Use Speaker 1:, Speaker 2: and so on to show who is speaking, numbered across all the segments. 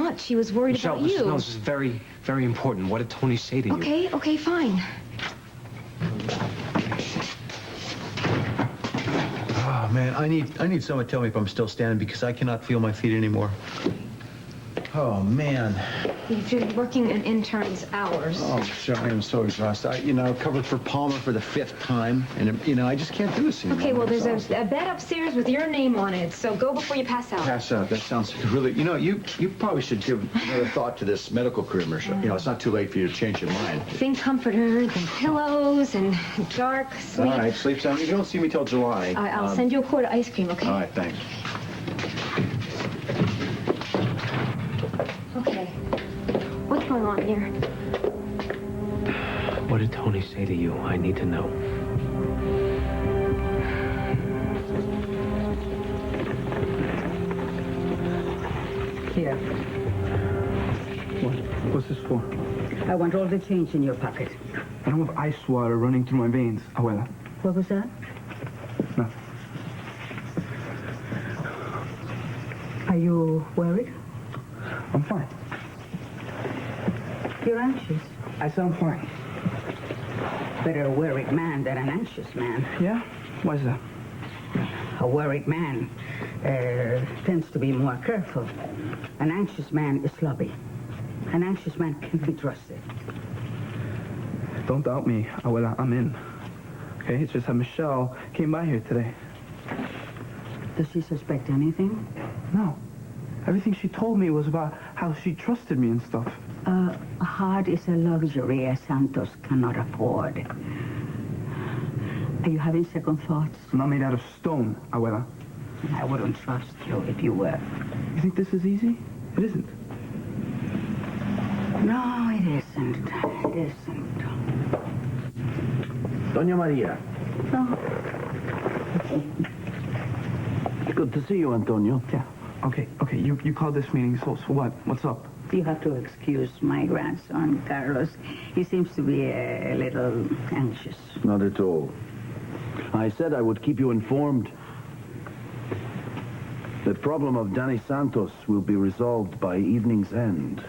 Speaker 1: much. She was worried about you.
Speaker 2: No, this is very, very important. What did Tony say to you?
Speaker 1: Okay, fine.
Speaker 3: Oh, man, I need someone to tell me if I'm still standing because I cannot feel my feet anymore. Oh, man.
Speaker 1: You've been working an intern's hours.
Speaker 3: Oh, sorry, I'm so exhausted. I covered for Palmer for the 5th time, and, I just can't do this anymore.
Speaker 1: Okay, well, there's a bed upstairs with your name on it, so go before you pass out.
Speaker 3: Pass out? That sounds really... you probably should give another thought to this medical career, Mirsha. It's not too late for you to change your mind.
Speaker 1: Think comforters and pillows and dark sleep.
Speaker 3: All right, sleep time. You don't see me till July.
Speaker 1: I'll send you a quart of ice cream, okay?
Speaker 3: All right, thanks.
Speaker 1: Okay. What's going on here?
Speaker 2: What did Tony say to you? I need to know.
Speaker 4: Here.
Speaker 5: What's this for?
Speaker 4: I want all the change in your pocket.
Speaker 5: I don't have ice water running through my veins, Adwella.
Speaker 4: What was that?
Speaker 5: Nothing.
Speaker 4: Are you worried?
Speaker 5: I'm fine.
Speaker 4: You're anxious.
Speaker 5: I said I'm fine.
Speaker 4: Better a worried man than an anxious man.
Speaker 5: Yeah? Why is that?
Speaker 4: A worried man tends to be more careful. An anxious man is sloppy. An anxious man can't be trusted.
Speaker 5: Don't doubt me, Adwella. I'm in. Okay? It's just that Michelle came by here today.
Speaker 4: Does she suspect anything?
Speaker 5: No. Everything she told me was about how she trusted me and stuff.
Speaker 4: A heart is a luxury a Santos cannot afford. Are you having second thoughts?
Speaker 5: I'm not made out of stone, Adwella.
Speaker 4: I wouldn't trust you if you were.
Speaker 5: You think this is easy? It isn't.
Speaker 4: No, it isn't. It isn't.
Speaker 6: Doña Maria.
Speaker 4: No.
Speaker 6: Good to see you, Antonio.
Speaker 5: Yeah. Okay. You called this meeting, so what? What's up?
Speaker 4: You have to excuse my grandson, Carlos. He seems to be a little anxious.
Speaker 6: Not at all. I said I would keep you informed. The problem of Danny Santos will be resolved by evening's end.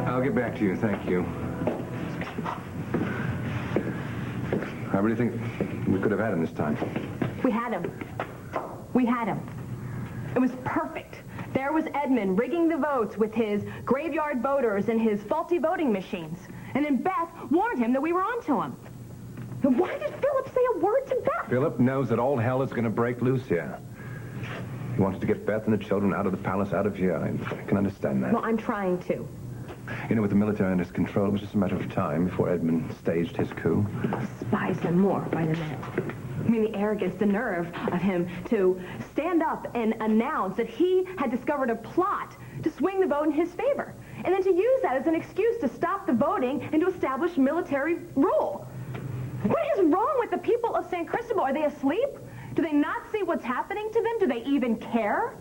Speaker 7: I'll get back to you, thank you. How many do you think we could have had him this time?
Speaker 8: We had him. We had him. It was perfect. There was Edmund rigging the votes with his graveyard voters and his faulty voting machines. And then Beth warned him that we were onto him. And why did Philip say a word to Beth?
Speaker 7: Philip knows that all hell is going to break loose here. He wants to get Beth and the children out of the palace, out of here. I can understand that.
Speaker 8: Well, I'm trying to.
Speaker 7: With the military under his control, it was just a matter of time before Edmund staged his coup.
Speaker 8: Despise him more by the minute. I mean, the arrogance, the nerve of him to stand up and announce that he had discovered a plot to swing the vote in his favor. And then to use that as an excuse to stop the voting and to establish military rule. What is wrong with the people of San Cristobal? Are they asleep? Do they not see what's happening to them? Do they even care?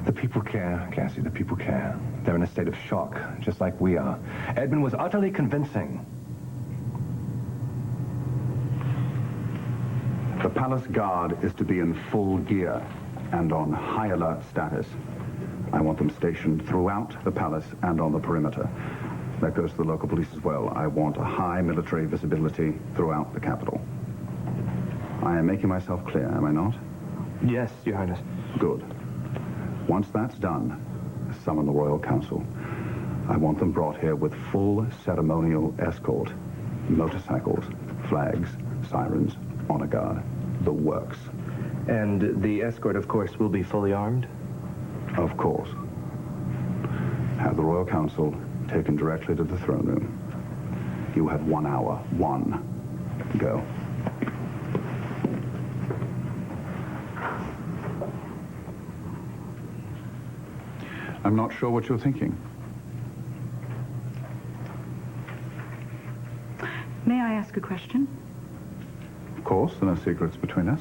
Speaker 7: The people care, Cassie, the people care. They're in a state of shock, just like we are. Edmund was utterly convincing.
Speaker 9: The palace guard is to be in full gear and on high alert status. I want them stationed throughout the palace and on the perimeter. That goes to the local police as well. I want a high military visibility throughout the capital. I am making myself clear, am I not?
Speaker 5: Yes, Your Highness.
Speaker 9: Good. Once that's done, summon the Royal Council. I want them brought here with full ceremonial escort. Motorcycles, flags, sirens, honor guard, the works.
Speaker 2: And the escort, of course, will be fully armed?
Speaker 9: Of course. Have the Royal Council taken directly to the throne room. You have 1 hour. 1. Go. I'm not sure what you're thinking.
Speaker 4: May I ask a question?
Speaker 9: Of course, there are no secrets between us.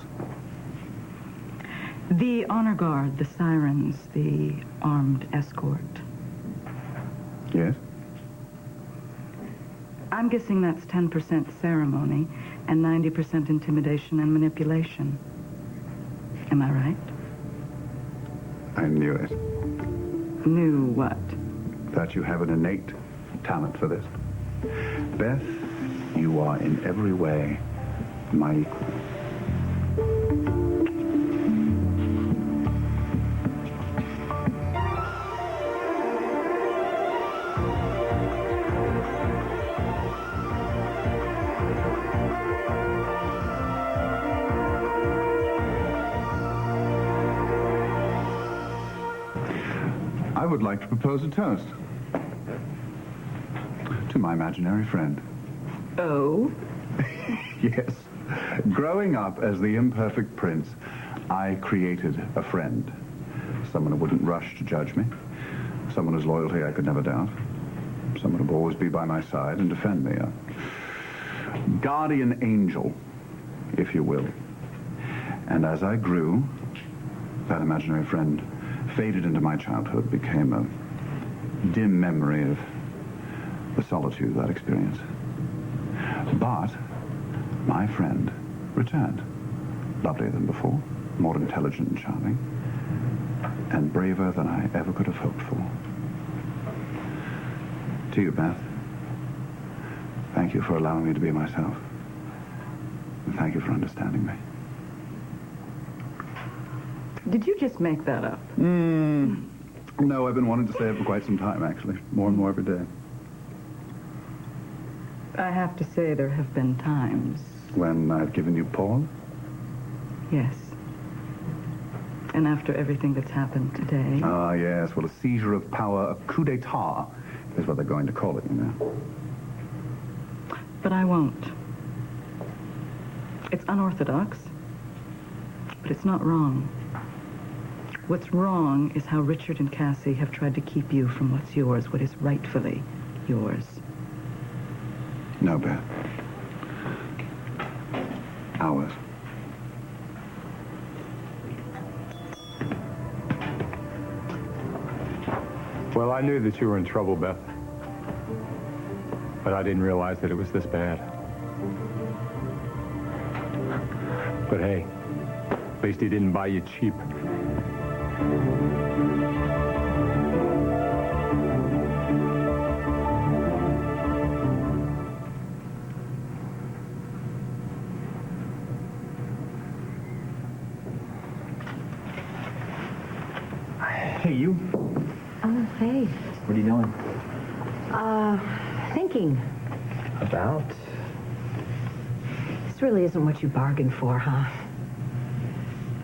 Speaker 4: The honor guard, the sirens, the armed escort.
Speaker 9: Yes?
Speaker 4: I'm guessing that's 10% ceremony, and 90% intimidation and manipulation. Am I right?
Speaker 9: I knew it.
Speaker 4: Knew what?
Speaker 9: That you have an innate talent for this. Beth, you are in every way my equal. I would like to propose a toast to my imaginary friend.
Speaker 4: Oh?
Speaker 9: Yes. Growing up as the imperfect prince, I created a friend. Someone who wouldn't rush to judge me. Someone whose loyalty I could never doubt. Someone who would always be by my side and defend me. A guardian angel, if you will. And as I grew, that imaginary friend faded into my childhood, became a dim memory of the solitude of that experience. But my friend returned, lovelier than before, more intelligent and charming, and braver than I ever could have hoped for. To you, Beth, thank you for allowing me to be myself. And thank you for understanding me.
Speaker 4: Did you just make that up?
Speaker 9: No, I've been wanting to say it for quite some time, actually. More and more every day.
Speaker 4: I have to say there have been times.
Speaker 9: When I've given you pause?
Speaker 4: Yes. And after everything that's happened today.
Speaker 9: Ah, yes. Well, a seizure of power, a coup d'etat, is what they're going to call it, you know.
Speaker 4: But I won't. It's unorthodox, but it's not wrong. What's wrong is how Richard and Cassie have tried to keep you from what's yours, what is rightfully yours.
Speaker 9: No, Beth. Ours.
Speaker 10: Well, I knew that you were in trouble, Beth. But I didn't realize that it was this bad. But hey, at least he didn't buy you cheap.
Speaker 3: Hey, you.
Speaker 1: Oh, hey.
Speaker 3: What are you doing?
Speaker 1: Thinking.
Speaker 3: About?
Speaker 1: This really isn't what you bargained for, huh?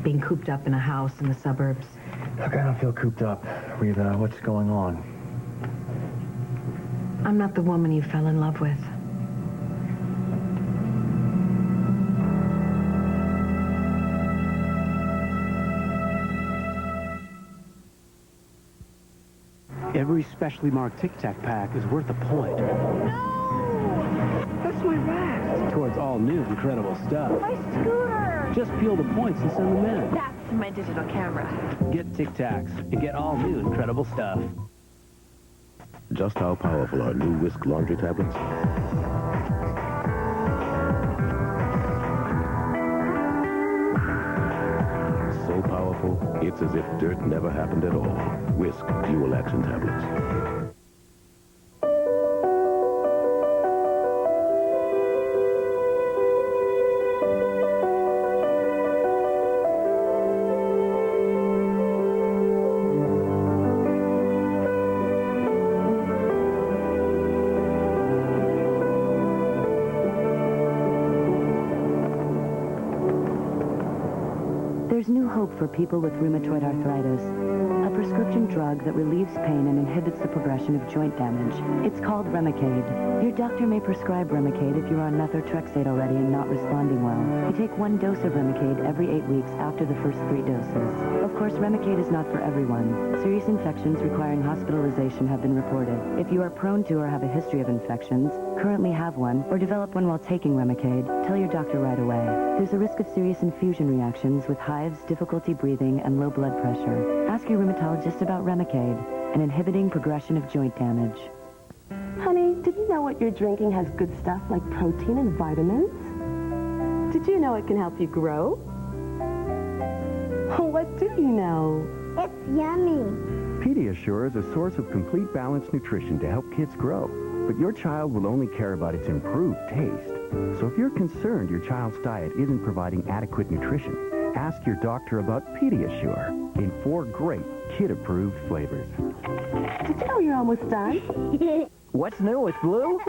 Speaker 1: Being cooped up in a house in the suburbs.
Speaker 3: Look, I don't feel cooped up. Reva, what's going on?
Speaker 1: I'm not the woman you fell in love with.
Speaker 2: Every specially marked Tic Tac pack is worth a point.
Speaker 4: No! That's my rat.
Speaker 2: Towards all new incredible stuff.
Speaker 8: My scooter!
Speaker 2: Just peel the points and send them in.
Speaker 8: That's my digital camera.
Speaker 2: Get Tic Tacs and get all new incredible stuff.
Speaker 11: Just how powerful are new Whisk laundry tablets? So powerful, it's as if dirt never happened at all. Whisk dual action tablets.
Speaker 12: There's new hope for people with rheumatoid arthritis, a prescription drug that relieves pain and inhibits the progression of joint damage. It's called Remicade. Your doctor may prescribe Remicade if you're on methotrexate already and not responding well. You take 1 dose of Remicade every 8 weeks after the first 3 doses. Of course, Remicade is not for everyone. Serious infections requiring hospitalization have been reported. If you are prone to or have a history of infections, currently have one, or develop one while taking Remicade, tell your doctor right away. There's a risk of serious infusion reactions with hives, difficulty breathing, and low blood pressure. Ask your rheumatologist about Remicade, an inhibiting progression of joint damage.
Speaker 13: Honey, did you know what you're drinking has good stuff like protein and vitamins? Did you know it can help you grow? What do you know?
Speaker 14: It's yummy.
Speaker 15: Pediasure is a source of complete balanced nutrition to help kids grow. But your child will only care about its improved taste. So if you're concerned your child's diet isn't providing adequate nutrition, ask your doctor about Pediasure in 4 great kid-approved flavors.
Speaker 13: Did you know you're almost done?
Speaker 16: What's new with Blue?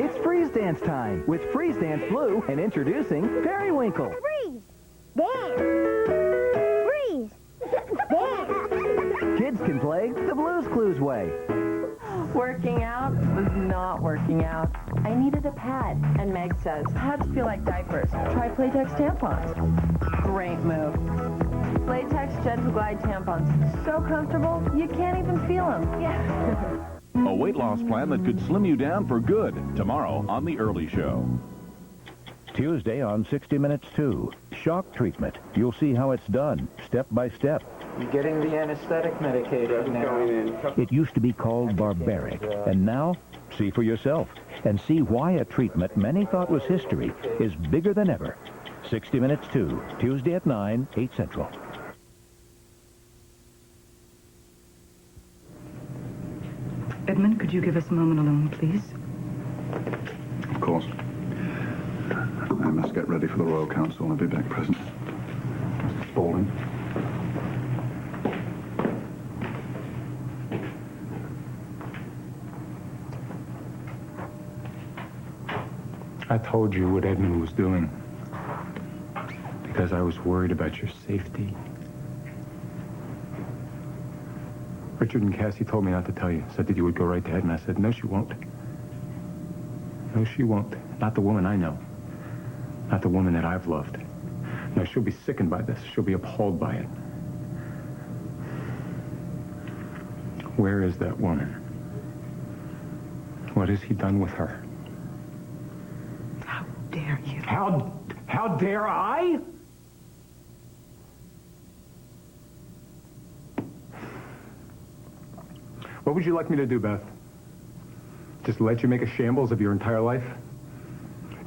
Speaker 14: It's
Speaker 16: It's freeze dance time with Freeze Dance Blue and introducing Periwinkle.
Speaker 14: freeze. Dance. Freeze. Dance.
Speaker 16: Kids can play the Blue's Clues way.
Speaker 17: Working out was not working out. I needed a pad, and Meg says, pads feel like diapers. Try Playtex tampons. Great move. Playtex Gentle Glide tampons. So comfortable, you can't even feel them. Yeah.
Speaker 18: A weight loss plan that could slim you down for good. Tomorrow on The Early Show.
Speaker 11: Tuesday on 60 Minutes 2. Shock treatment. You'll see how it's done, step by step.
Speaker 19: You're getting the anesthetic medicated now.
Speaker 11: It used to be called barbaric, and now, see for yourself, and see why a treatment many thought was history is bigger than ever. 60 Minutes 2, Tuesday at 9, 8 Central.
Speaker 4: Edmund, could you give us a moment alone, please?
Speaker 9: Of course. I must get ready for the Royal Council. I'll be back present. Mr. Spaulding.
Speaker 10: I told you what Edmund was doing because I was worried about your safety. Richard and Cassie told me not to tell you. Said that you would go right to Edmund. I said, no, she won't. No, she won't. Not the woman I know. Not the woman that I've loved. No, she'll be sickened by this. She'll be appalled by it. Where is that woman? What has he done with her?
Speaker 4: How dare you?
Speaker 10: How dare I? What would you like me to do, Beth? Just let you make a shambles of your entire life?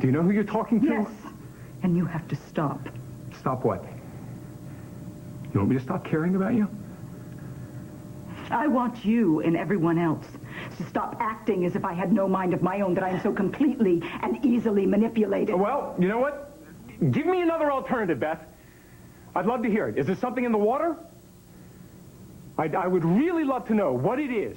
Speaker 10: Do you know who you're talking to?
Speaker 4: Yes. And you have to stop.
Speaker 10: Stop what? You want me to stop caring about you?
Speaker 4: I want you and everyone else to stop acting as if I had no mind of my own, that I am so completely and easily manipulated.
Speaker 10: Well, you know what? Give me another alternative, Beth. I'd love to hear it. Is there something in the water? I would really love to know what it is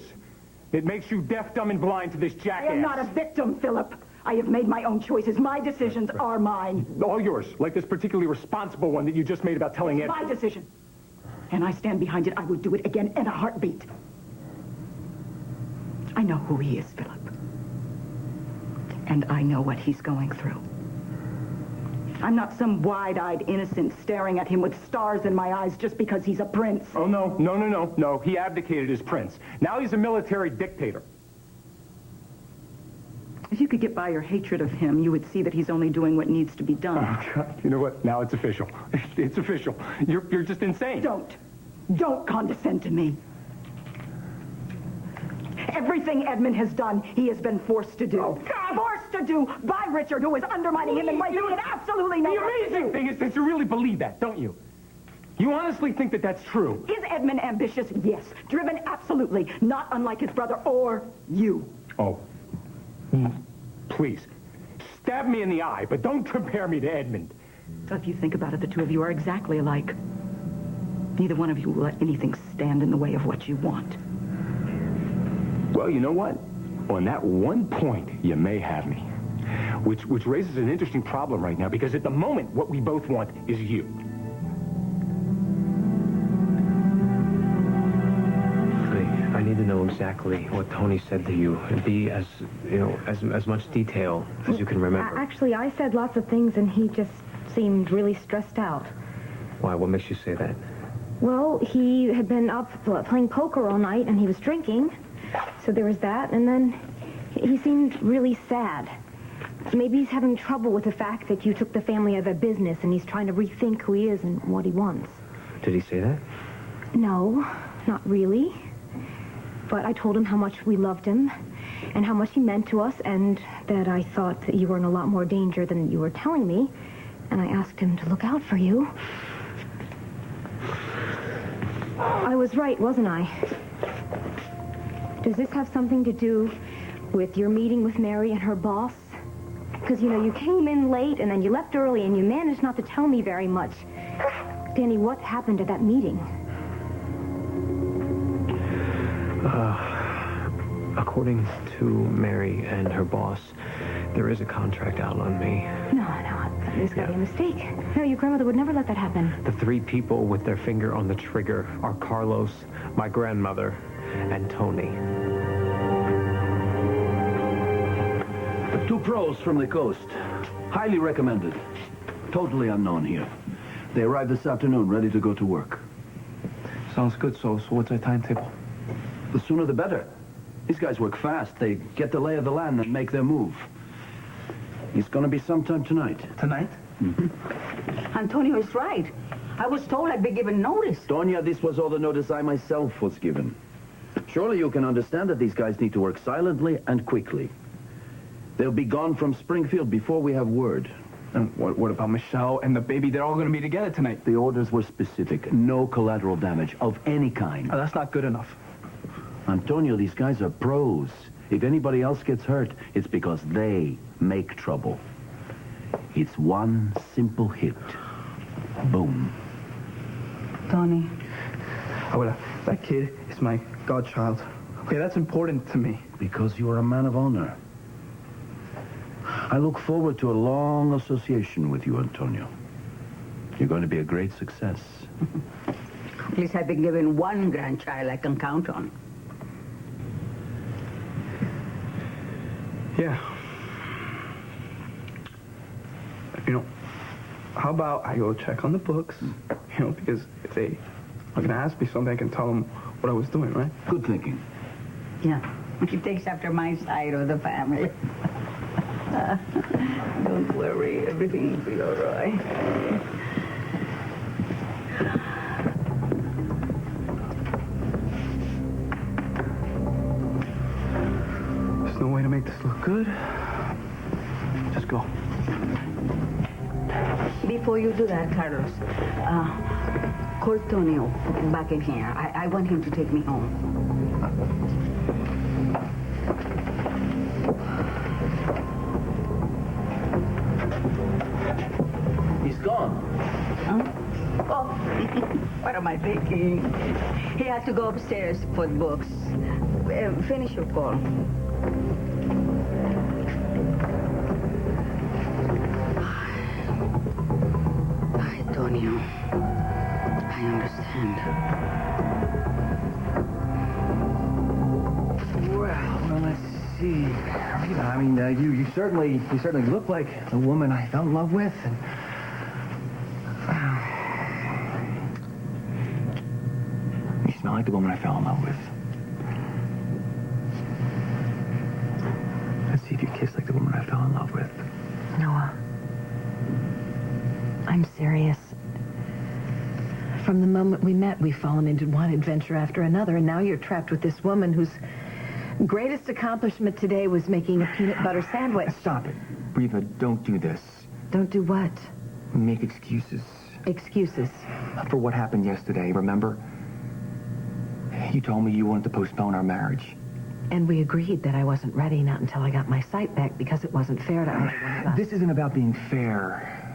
Speaker 10: that makes you deaf, dumb, and blind to this jackass.
Speaker 4: I am not a victim, Philip. I have made my own choices. My decisions are mine.
Speaker 10: All yours, like this particularly responsible one that you just made about telling Ed.
Speaker 4: My decision. And I stand behind it. I would do it again in a heartbeat. I know who he is, Philip. And I know what he's going through. I'm not some wide-eyed innocent staring at him with stars in my eyes just because he's a prince.
Speaker 10: Oh, no. He abdicated as prince. Now he's a military dictator.
Speaker 4: If you could get by your hatred of him, you would see that he's only doing what needs to be done.
Speaker 10: Oh, God. You know what? Now it's official. It's official. You're just insane.
Speaker 4: Don't condescend to me. Everything Edmund has done, he has been forced to do.
Speaker 10: Oh, God.
Speaker 4: Forced to do by Richard, who is undermining him and making it absolutely no.
Speaker 10: The amazing thing is that you really believe that, don't you? You honestly think that that's true?
Speaker 4: Is Edmund ambitious? Yes. Driven? Absolutely. Not unlike his brother or you.
Speaker 10: Oh. Please. Stab me in the eye, but don't compare me to Edmund.
Speaker 4: If you think about it, the two of you are exactly alike. Neither one of you will let anything stand in the way of what you want.
Speaker 10: Well, you know what? On that one point, you may have me. Which raises an interesting problem right now, because at the moment, what we both want is you.
Speaker 2: I need to know exactly what Tony said to you, and be as much detail as you can remember.
Speaker 20: Actually, I said lots of things, and he just seemed really stressed out.
Speaker 2: Why? What makes you say that?
Speaker 20: Well, he had been up playing poker all night, and he was drinking. So there was that, and then he seemed really sad. Maybe he's having trouble with the fact that you took the family out of their business, and he's trying to rethink who he is and what he wants.
Speaker 2: Did he say that?
Speaker 20: No, not really. But I told him how much we loved him, and how much he meant to us, and that I thought that you were in a lot more danger than you were telling me. And I asked him to look out for you. I was right, wasn't I? Does this have something to do with your meeting with Mary and her boss? Because, you know, you came in late and then you left early and you managed not to tell me very much. Danny, what happened at that meeting?
Speaker 2: According to Mary and her boss, there is a contract out on me.
Speaker 20: No, there's got to be a mistake. No, your grandmother would never let that happen.
Speaker 2: The 3 people with their finger on the trigger are Carlos, my grandmother, and Tony.
Speaker 6: 2 pros from the coast. Highly recommended. Totally unknown here. They arrived this afternoon, ready to go to work.
Speaker 5: Sounds good. So what's our timetable?
Speaker 6: The sooner the better. These guys work fast. They get the lay of the land and make their move. It's going to be sometime tonight.
Speaker 5: Tonight?
Speaker 6: Mm-hmm.
Speaker 21: Antonio is right. I was told I'd be given notice.
Speaker 6: Doña, this was all the notice I myself was given. Surely you can understand that these guys need to work silently and quickly. They'll be gone from Springfield before we have word.
Speaker 5: And what about Michelle and the baby? They're all going to be together tonight.
Speaker 6: The orders were specific. No collateral damage of any kind.
Speaker 5: Oh, that's not good enough.
Speaker 6: Antonio, these guys are pros. If anybody else gets hurt, it's because they make trouble. It's one simple hit. Boom.
Speaker 21: Tony.
Speaker 5: Abuela, that kid is my godchild. Okay, that's important to me.
Speaker 6: Because you are a man of honor. I look forward to a long association with you, Antonio. You're going to be a great success.
Speaker 21: At least I've been given one grandchild I can count on.
Speaker 5: Yeah. You know, how about I go check on the books, you know, because if they are going to ask me something, I can tell them what I was doing, right?
Speaker 6: Good thinking.
Speaker 21: Yeah. He takes after my side of the family. Don't worry, everything will be all right.
Speaker 5: There's no way to make this look good. Just go.
Speaker 21: Before you do that, Carlos, call Tonio back in here. I want him to take me home.
Speaker 6: He's gone.
Speaker 21: Huh? Oh, what am I thinking? He had to go upstairs for the books. Finish your call. Antonio, I understand.
Speaker 2: Well, let's see. Reva, I mean, you certainly look like the woman I fell in love with, and you smell like the woman I fell in love with. Let's see if you kiss like the woman I fell in love with.
Speaker 1: Noah, I'm serious. From the moment we met, we've fallen into one adventure after another, and now you're trapped with this woman whose greatest accomplishment today was making a peanut butter sandwich.
Speaker 2: Stop it. Reva, don't do this.
Speaker 1: Don't do what?
Speaker 2: Make excuses.
Speaker 1: Excuses?
Speaker 2: For what happened yesterday, remember? You told me you wanted to postpone our marriage.
Speaker 1: And we agreed that I wasn't ready, not until I got my sight back, because it wasn't fair to either one of us.
Speaker 2: This isn't about being fair.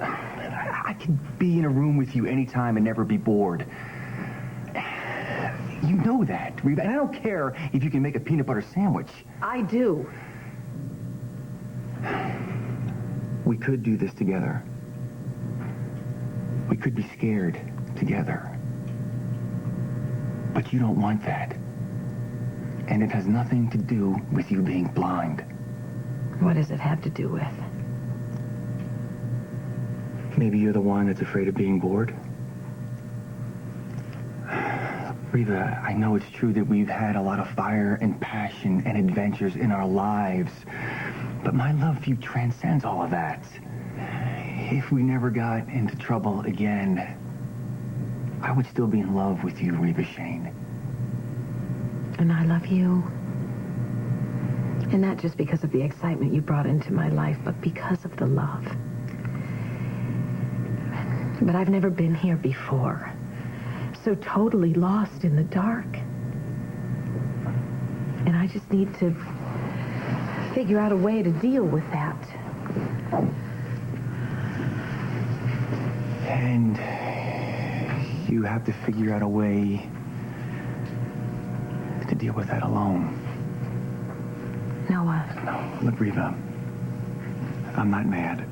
Speaker 2: I can be in a room with you anytime and never be bored. You know that, Reva, and I don't care if you can make a peanut butter sandwich.
Speaker 1: I do.
Speaker 2: We could do this together. We could be scared together. But you don't want that. And it has nothing to do with you being blind.
Speaker 1: What does it have to do with?
Speaker 2: Maybe you're the one that's afraid of being bored? Reva, I know it's true that we've had a lot of fire and passion and adventures in our lives, but my love for you transcends all of that. If we never got into trouble again, I would still be in love with you, Reva Shane.
Speaker 1: And I love you. And not just because of the excitement you brought into my life, but because of the love. But I've never been here before. So totally lost in the dark. And I just need to figure out a way to deal with that.
Speaker 2: And you have to figure out a way to deal with that alone.
Speaker 1: Noah.
Speaker 2: No, look, Reva, I'm not mad.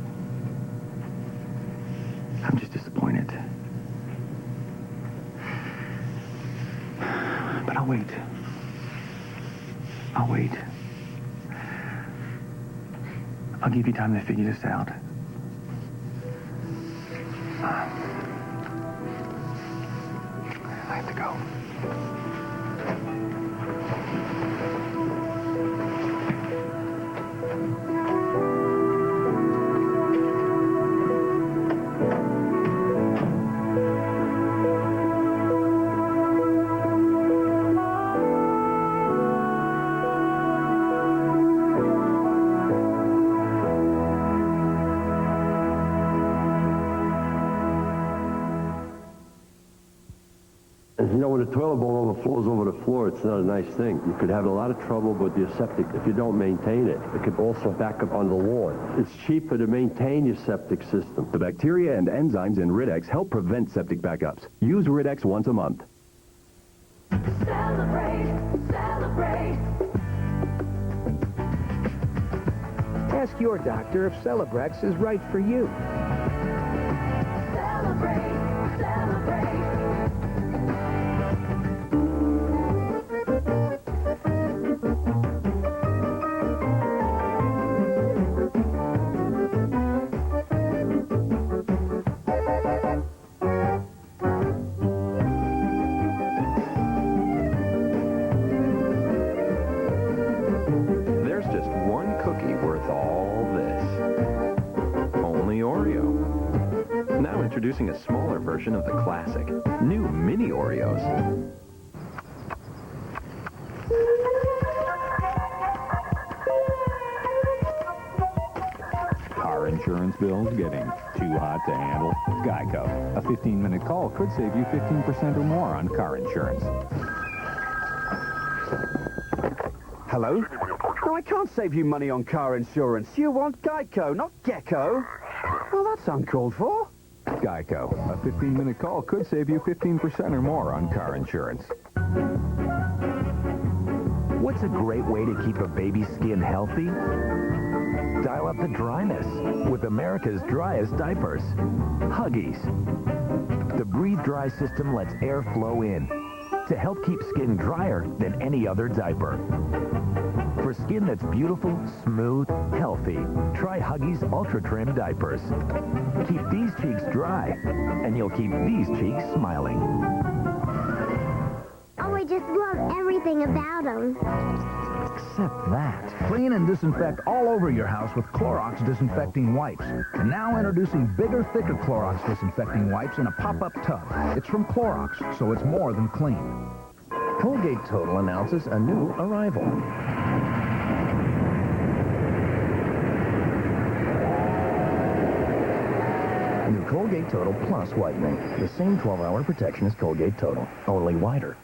Speaker 2: I'm just disappointed. But I'll wait. I'll wait. I'll give you time to figure this out. I have to go.
Speaker 7: You know, when the toilet bowl overflows over the floor, it's not a nice thing. You could have a lot of trouble with your septic if you don't maintain it. It could also back up on the lawn. It's cheaper to maintain your septic system.
Speaker 22: The bacteria and enzymes in Riddex help prevent septic backups. Use Riddex once a month.
Speaker 23: Celebrate, celebrate.
Speaker 16: Ask your doctor if Celebrex is right for you.
Speaker 23: Celebrate, celebrate.
Speaker 24: There's just one cookie worth all this. Only Oreo. Now introducing a smaller version of the classic. New mini Oreos.
Speaker 18: Car insurance bills getting too hot to handle? Geico. A 15-minute call could save you 15% or more on car insurance.
Speaker 15: Hello? No, I can't save you money on car insurance. You want Geico, not Gecko. Well, that's uncalled for.
Speaker 18: Geico. A 15-minute call could save you 15% or more on car insurance.
Speaker 11: What's a great way to keep a baby's skin healthy? Dial up the dryness with America's driest diapers, Huggies. The Breathe Dry system lets air flow in to help keep skin drier than any other diaper. For skin that's beautiful, smooth, healthy, try Huggies Ultra Trim diapers. Keep these cheeks dry, and you'll keep these cheeks smiling.
Speaker 14: Oh, I just love everything about them.
Speaker 16: Except that. Clean and disinfect all over your house with Clorox disinfecting wipes. And now introducing bigger, thicker Clorox disinfecting wipes in a pop-up tub. It's from Clorox, so it's more than clean. Colgate Total announces a new arrival. New Colgate Total Plus Whitening. The same 12-hour protection as Colgate Total, only wider.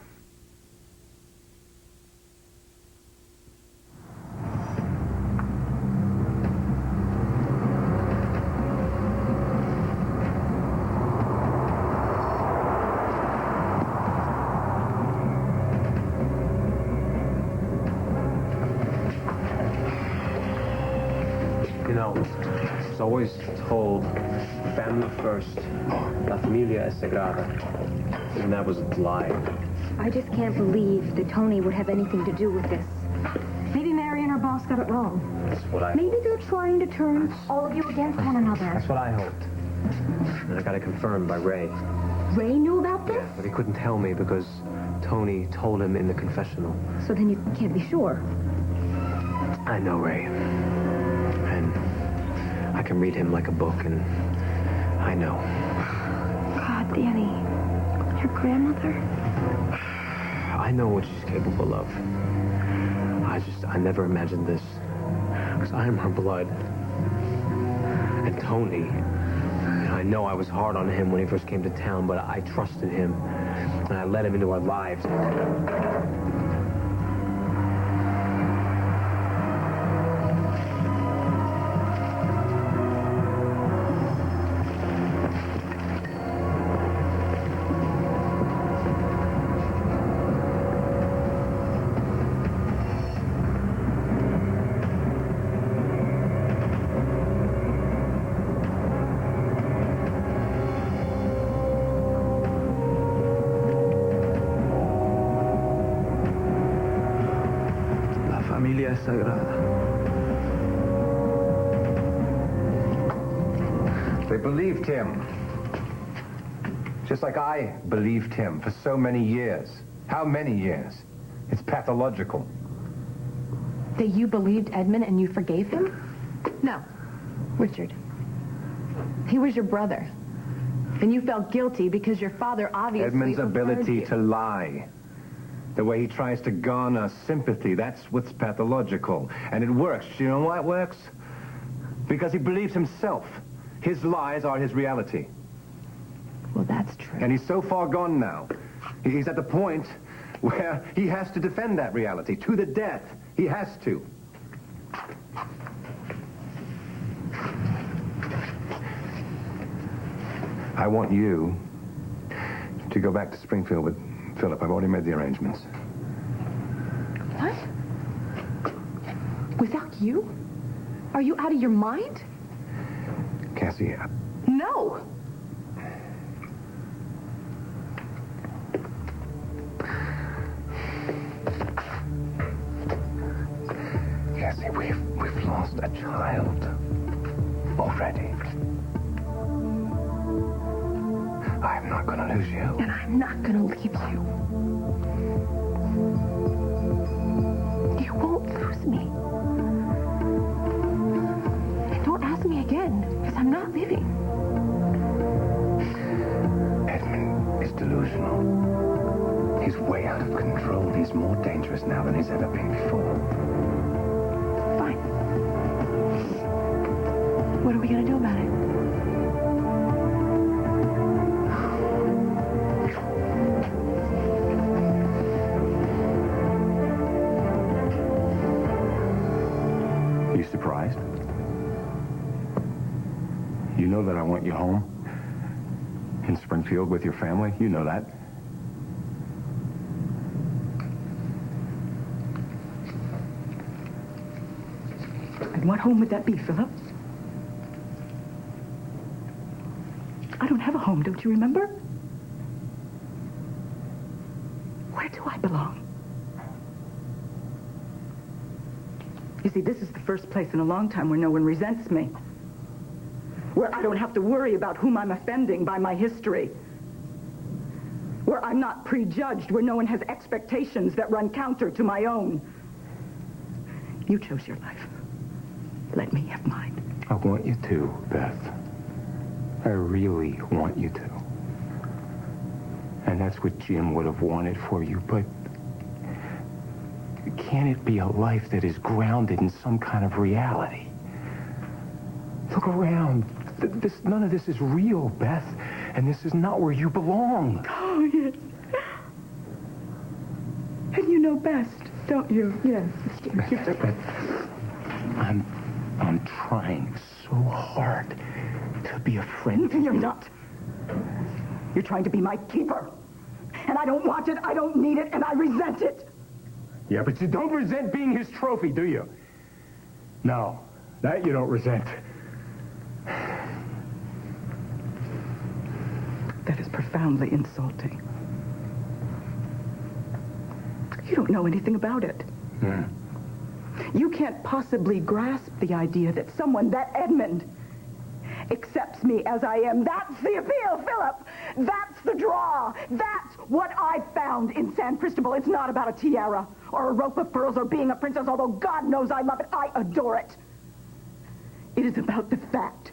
Speaker 25: You know, it's always told, family first, la familia es sagrada. And that was a lie.
Speaker 20: I just can't believe that Tony would have anything to do with this. Maybe Mary and her boss got it wrong.
Speaker 25: That's what I
Speaker 20: Maybe they're trying to turn all of you against one another.
Speaker 25: That's what I hoped. And I got it confirmed by Ray.
Speaker 20: Ray knew about this?
Speaker 25: Yeah, but he couldn't tell me because Tony told him in the confessional.
Speaker 20: So then you can't be sure.
Speaker 25: I know Ray. And I can read him like a book, and I know.
Speaker 20: God, Danny. Your grandmother?
Speaker 25: I know what she's capable of. I never imagined this. Because I am her blood. And Tony, I know I was hard on him when he first came to town, but I trusted him. And I let him into our lives.
Speaker 5: Familia Sagrada.
Speaker 2: They believed him. Just like I believed him for so many years. How many years? It's pathological.
Speaker 1: That you believed Edmund and you forgave him? No, Richard. He was your brother. And you felt guilty because your father obviously
Speaker 2: Edmund's ability
Speaker 1: you.
Speaker 2: to lie. The way he tries to garner sympathy, that's what's pathological. And it works. You know why it works? Because he believes himself. His lies are his reality.
Speaker 1: Well, that's true.
Speaker 2: And he's so far gone now. He's at the point where he has to defend that reality to the death. He has to. I want you to go back to Springfield with Philip. I've already made the arrangements.
Speaker 1: What? Without you? Are you out of your mind?
Speaker 2: Cassie,
Speaker 1: No.
Speaker 2: Cassie, we've lost a child already. I'm not going to lose you.
Speaker 1: And I'm not going to leave you. You won't lose me. And don't ask me again, because I'm not leaving.
Speaker 2: Edmund is delusional. He's way out of control. He's more dangerous now than he's ever been before.
Speaker 1: Fine. What are we going to do about it?
Speaker 10: You surprised? You know that I want you home? In Springfield with your family? You know that.
Speaker 4: And what home would that be, Philip? I don't have a home, don't you remember? Where do I belong? You see, this is the first place in a long time where no one resents me. Where I don't have to worry about whom I'm offending by my history. Where I'm not prejudged, where no one has expectations that run counter to my own. You chose your life. Let me have mine.
Speaker 10: I want you to, Beth. I really want you to. And that's what Jim would have wanted for you, but can it be a life that is grounded in some kind of reality? Look around. None of this is real, Beth. And this is not where you belong.
Speaker 4: Oh, yes. And you know best, don't you? Yes.
Speaker 10: I'm trying so hard to be a friend.
Speaker 4: You're not. You're trying to be my keeper. And I don't want it, I don't need it, and I resent it.
Speaker 10: Yeah, but you don't resent being his trophy, do you? No, that you don't resent.
Speaker 4: That is profoundly insulting. You don't know anything about it. You can't possibly grasp the idea that someone, that Edmund, accepts me as I am. That's the appeal, Philip. That's the draw. That's what I found in San Cristobal. It's not about a tiara or a rope of pearls or being a princess, although God knows I love it. I adore it. It is about the fact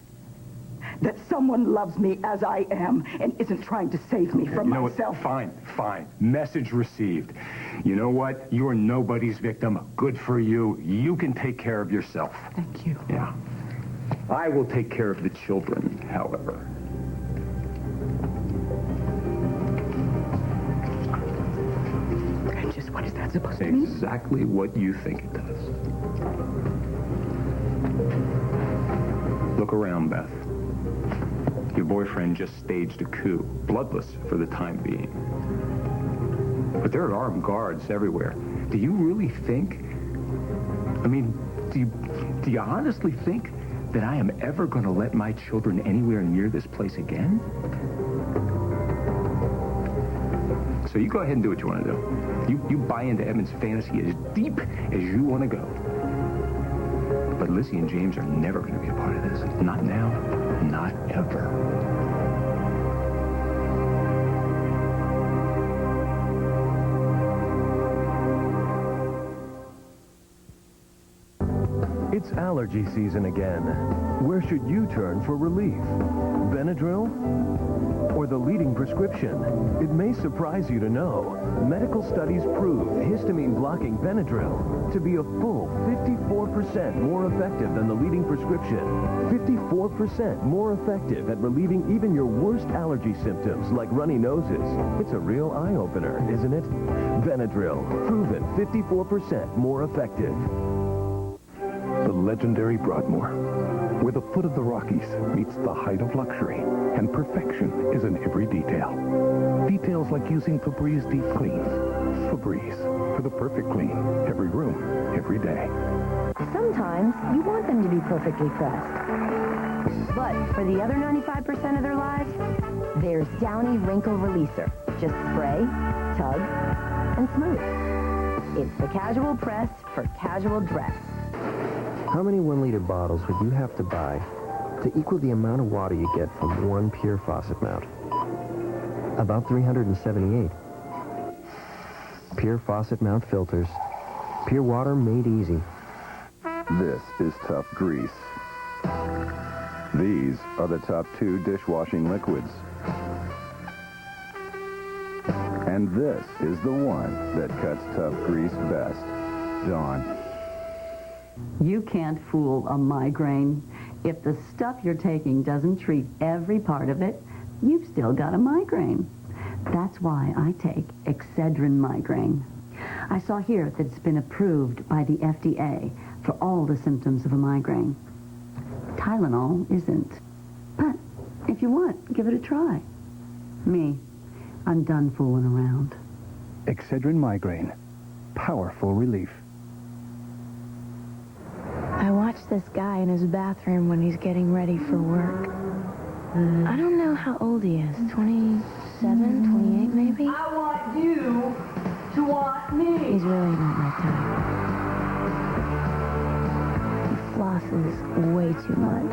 Speaker 4: that someone loves me as I am and isn't trying to save me from myself.
Speaker 2: Fine. Message received. You know what? You're nobody's victim. Good for you. You can take care of yourself.
Speaker 4: Thank you.
Speaker 2: Yeah. I will take care of the children, however.
Speaker 4: And just what is that supposed to mean?
Speaker 2: Exactly what you think it does. Look around, Beth. Your boyfriend just staged a coup, bloodless for the time being. But there are armed guards everywhere. Do you really think... I mean, do you honestly think that I am ever going to let my children anywhere near this place again? So you go ahead and do what you want to do. You buy into Edmund's fantasy as deep as you want to go. But Lizzie and James are never going to be a part of this. Not now, not ever.
Speaker 3: It's allergy season again. Where should you turn for relief? Benadryl? Or the leading prescription? It may surprise you to know. Medical studies prove histamine-blocking Benadryl to be a full 54% more effective than the leading prescription. 54% more effective at relieving even your worst allergy symptoms like runny noses. It's a real eye-opener, isn't it? Benadryl, proven 54% more effective.
Speaker 8: The legendary Broadmoor, where the foot of the Rockies meets the height of luxury, and perfection is in every detail. Details like using Febreze Deep Clean. Febreze, for the perfect clean, every room, every day.
Speaker 1: Sometimes you want them to be perfectly pressed. But for the other 95% of their lives, there's Downy Wrinkle Releaser. Just spray, tug, and smooth. It's the casual press for casual dress.
Speaker 12: How many 1-liter bottles would you have to buy to equal the amount of water you get from one pure faucet mount? About 378. Pure faucet mount filters. Pure water made easy.
Speaker 9: This is tough grease. These are the top 2 dishwashing liquids. And this is the one that cuts tough grease best. Dawn.
Speaker 13: You can't fool a migraine. If the stuff you're taking doesn't treat every part of it, you've still got a migraine. That's why I take Excedrin Migraine. I saw here that it's been approved by the FDA for all the symptoms of a migraine. Tylenol isn't. But if you want, give it a try. Me, I'm done fooling around.
Speaker 8: Excedrin Migraine. Powerful relief.
Speaker 17: I watch this guy in his bathroom when he's getting ready for work. I don't know how old he is. 27, 28 maybe?
Speaker 21: I want you to want me.
Speaker 17: He's really not my type. He flosses way too much.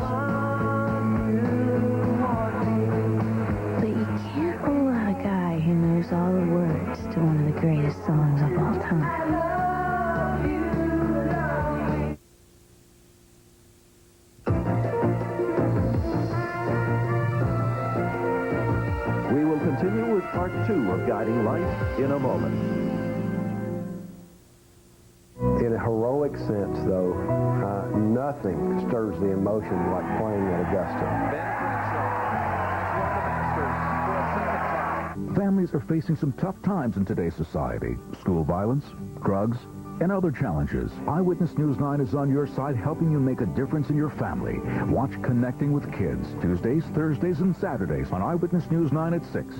Speaker 17: But you can't rule out a guy who knows all the words to one of the greatest songs of all time.
Speaker 3: Continue with part 2 of Guiding Light in a moment.
Speaker 7: In a heroic sense, though, nothing stirs the emotion like playing at Augusta.
Speaker 16: Families are facing some tough times in today's society. School violence, drugs, and other challenges. Eyewitness News 9 is on your side, helping you make a difference in your family. Watch Connecting with Kids, Tuesdays, Thursdays, and Saturdays on Eyewitness News 9 at 6.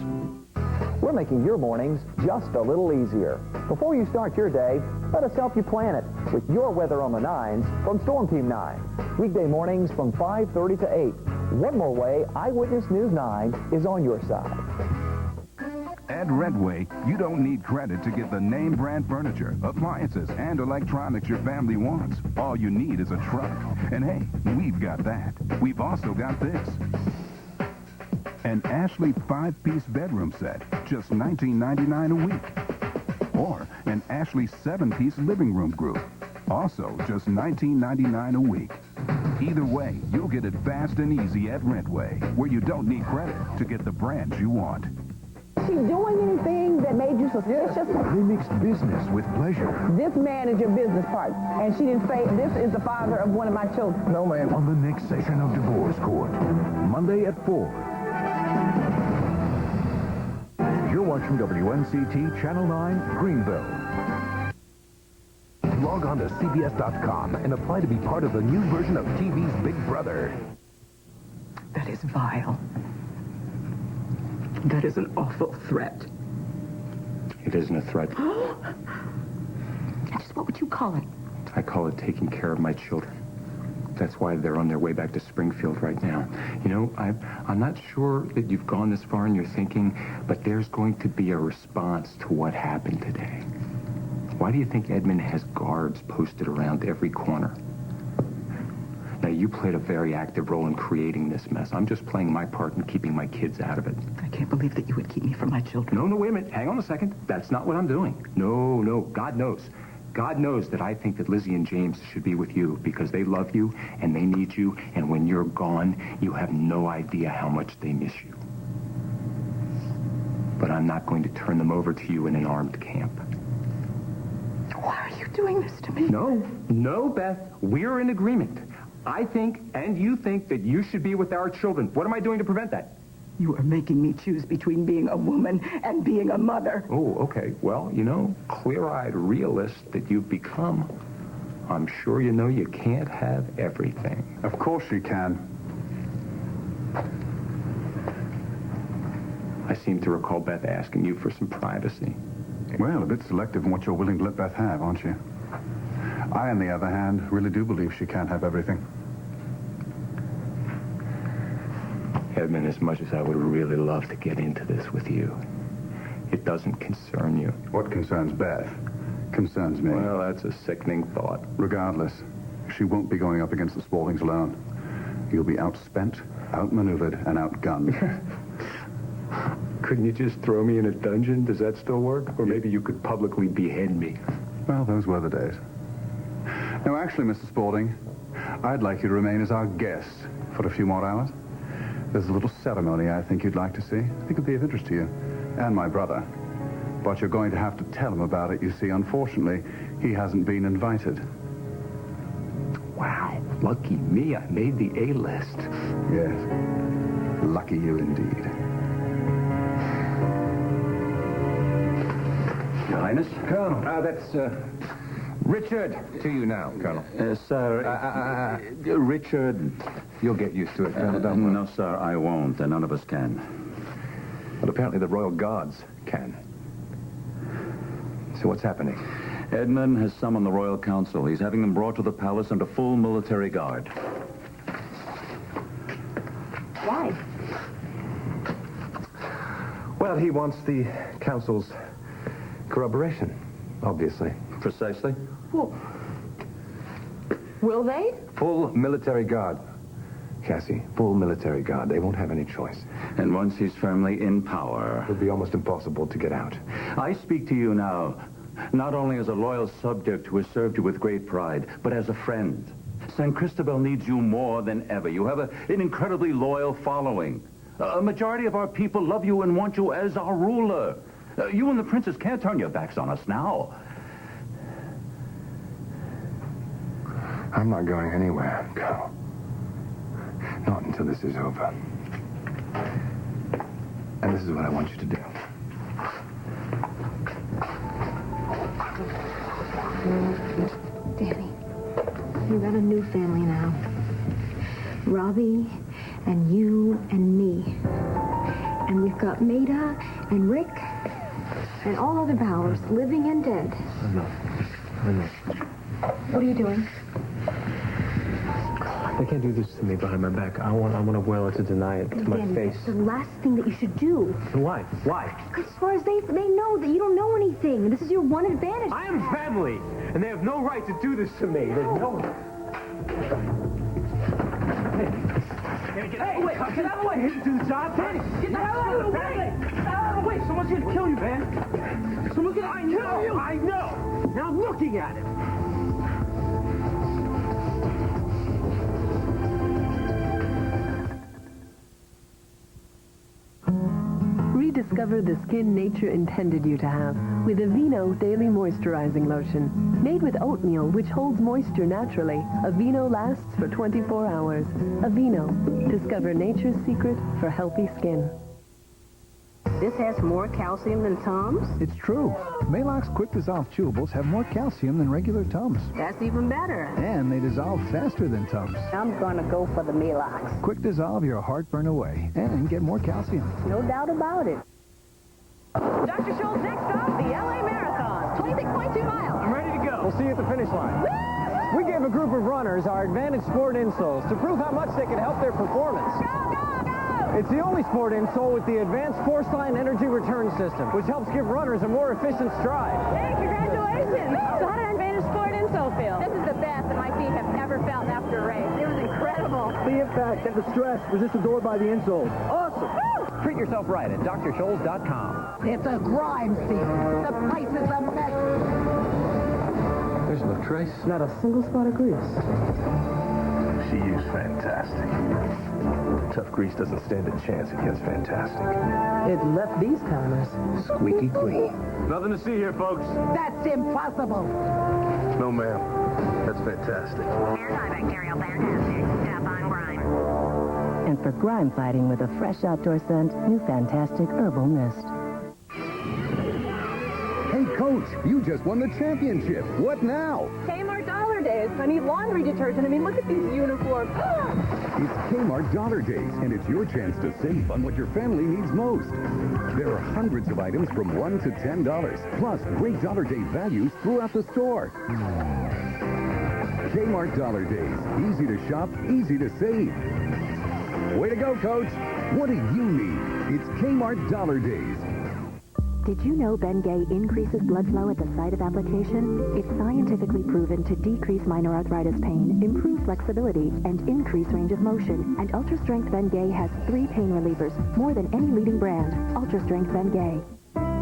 Speaker 26: We're making your mornings just a little easier. Before you start your day, let us help you plan it with your weather on the 9s from Storm Team 9. Weekday mornings from 5:30 to 8. One more way Eyewitness News 9 is on your side.
Speaker 27: At Redway, you don't need credit to get the name brand furniture, appliances, and electronics your family wants. All you need is a truck. And hey, we've got that. We've also got this. An Ashley 5-piece bedroom set, just $19.99 a week. Or an Ashley 7-piece living room group, also just $19.99 a week. Either way, you'll get it fast and easy at Rentway, where you don't need credit to get the brands you want.
Speaker 6: Is she doing anything that made you suspicious?
Speaker 8: They mixed business with pleasure.
Speaker 6: This man is your business partner, and she didn't say, this is the father of one of my children.
Speaker 8: No, ma'am. On the next session of Divorce Court, Monday at 4. You're watching WNCT Channel 9, Greenville. Log on to CBS.com and apply to be part of the new version of TV's Big Brother.
Speaker 4: That is vile. That is an awful threat.
Speaker 2: It isn't a threat.
Speaker 4: Just what would you call it?
Speaker 2: I call it taking care of my children. That's why they're on their way back to Springfield right now. You know, I'm not sure that you've gone this far in your thinking, but there's going to be a response to what happened today. Why do you think Edmund has guards posted around every corner? Now, you played a very active role in creating this mess. I'm just playing my part in keeping my kids out of it.
Speaker 4: I can't believe that you would keep me from my children.
Speaker 2: No, wait a minute. Hang on a second. That's not what I'm doing. No. God knows. God knows that I think that Lizzie and James should be with you because they love you and they need you, and when you're gone, you have no idea how much they miss you. But I'm not going to turn them over to you in an armed camp.
Speaker 4: Why are you doing this to me?
Speaker 2: No, Beth. We're in agreement. I think, and you think, that you should be with our children. What am I doing to prevent that?
Speaker 4: You are making me choose between being a woman and being a mother.
Speaker 2: Oh, okay. Well, you know, clear-eyed realist that you've become, I'm sure you know you can't have everything.
Speaker 9: Of course you can.
Speaker 2: I seem to recall Beth asking you for some privacy.
Speaker 9: Well, a bit selective in what you're willing to let Beth have, aren't you? I, on the other hand, really do believe she can't have everything.
Speaker 2: Edmund, as much as I would really love to get into this with you, it doesn't concern you.
Speaker 9: What concerns Beth concerns me.
Speaker 2: Well, that's a sickening thought.
Speaker 9: Regardless, she won't be going up against the Spauldings alone. You'll be outspent, outmaneuvered, and outgunned.
Speaker 2: Couldn't you just throw me in a dungeon? Does that still work? Or maybe you could publicly behead me.
Speaker 9: Well, those were the days. No, actually, Mr. Spaulding, I'd like you to remain as our guest for a few more hours. There's a little ceremony I think you'd like to see. I think it'd be of interest to you and my brother. But you're going to have to tell him about it. You see, unfortunately, he hasn't been invited.
Speaker 2: Wow, lucky me. I made the A-list.
Speaker 9: Yes, lucky you indeed.
Speaker 2: Your Highness?
Speaker 15: Colonel. That's, Richard, to you now, Colonel.
Speaker 18: Sir...
Speaker 15: Richard, you'll get used to it, Colonel, don't worry.
Speaker 18: No, sir, I won't, and none of us can.
Speaker 15: But apparently the Royal Guards can. So what's happening?
Speaker 18: Edmund has summoned the Royal Council. He's having them brought to the palace under full military guard.
Speaker 20: Why?
Speaker 15: Well, he wants the Council's corroboration, obviously.
Speaker 18: Precisely.
Speaker 20: Well, will they?
Speaker 15: Full military guard. Cassie, full military guard. They won't have any choice.
Speaker 18: And once he's firmly in power...
Speaker 15: It'll be almost impossible to get out.
Speaker 18: I speak to you now, not only as a loyal subject who has served you with great pride, but as a friend. San Cristobal needs you more than ever. You have an incredibly loyal following. A majority of our people love you and want you as our ruler. You and the princess can't turn your backs on us now.
Speaker 15: I'm not going anywhere, Colonel. Not until this is over. And this is what I want you to do.
Speaker 20: Danny, you got a new family now. Robbie and you and me. And we've got Maida and Rick and all other powers, living and dead.
Speaker 12: I know.
Speaker 20: What are you doing?
Speaker 12: They can't do this to me behind my back. I want Adwella to deny it to my
Speaker 20: Danny,
Speaker 12: face.
Speaker 20: that's the last thing that you should do.
Speaker 12: Why? Why?
Speaker 20: Because as far as they know that you don't know anything. This is your one advantage.
Speaker 12: I am family, and they have no right to do this to me. There's no... Hey, get out of the way! Get out of the way! Here to do the job, Danny! Get the hell out of the way! Get out of the way! Someone's gonna kill you, man! Someone's gonna kill you! I know! Now I'm looking at it!
Speaker 11: rediscover the skin nature intended you to have with Aveeno Daily Moisturizing Lotion. Made with oatmeal, which holds moisture naturally, Aveeno lasts for 24 hours. Aveeno. Discover nature's secret for healthy skin.
Speaker 14: This has more calcium than Tums?
Speaker 16: It's true. Maalox Quick Dissolve Chewables have more calcium than regular Tums.
Speaker 14: That's even better.
Speaker 16: And they dissolve faster than Tums.
Speaker 14: I'm gonna go for the Maalox.
Speaker 16: Quick Dissolve your heartburn away and get more calcium.
Speaker 14: No doubt about it.
Speaker 6: Dr. Scholl's next stop, the LA Marathon. 26.2 miles.
Speaker 26: I'm ready to go. We'll see you at the finish line. We gave a group of runners our Advantage Sport insoles to prove how much they could help their performance. It's the only sport insole with the advanced force-line energy return system, which helps give runners a more efficient stride.
Speaker 6: Hey, congratulations! So how did Advantage Sport insole feel? This is the best that my feet have ever felt after a race. It was incredible.
Speaker 26: The impact and the stress was just adored by the insole. Awesome! Woo! Treat yourself right at drscholes.com.
Speaker 19: It's a crime scene. The place is a mess.
Speaker 15: There's no trace.
Speaker 26: Not a single spot of grease.
Speaker 15: She used fantastic. Tough grease doesn't stand a chance against fantastic.
Speaker 26: It left these counters
Speaker 15: Squeaky clean.
Speaker 26: Nothing to see here, folks.
Speaker 19: That's impossible.
Speaker 15: No, ma'am. That's fantastic.
Speaker 1: Antibacterial fantastic. Step on grime. And for grime fighting with a fresh outdoor scent, new Fantastic Herbal Mist.
Speaker 8: Hey, Coach, you just won the championship. What now?
Speaker 6: Kmart Dollar Days. I need laundry detergent. I mean, look at these uniforms.
Speaker 8: It's Kmart Dollar Days, and it's your chance to save on what your family needs most. There are hundreds of items from $1 to $10, plus great Dollar Day values throughout the store. Kmart Dollar Days. Easy to shop, easy to save. Way to go, Coach. What do you need? It's Kmart Dollar Days.
Speaker 1: Did you know Bengay increases blood flow at the site of application? It's scientifically proven to decrease minor arthritis pain, improve flexibility, and increase range of motion. And Ultra Strength Bengay has 3 pain relievers, more than any leading brand. Ultra Strength Bengay.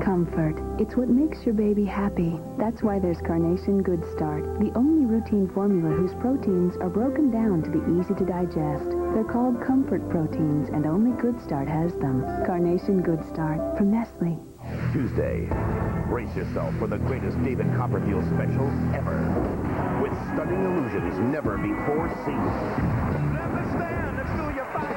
Speaker 1: Comfort. It's what makes your baby happy. That's why there's Carnation Good Start, the only routine formula whose proteins are broken down to be easy to digest. They're called comfort proteins, and only Good Start has them. Carnation Good Start from Nestle.
Speaker 22: Tuesday, brace yourself for the greatest David Copperfield specials ever, with stunning illusions never before seen.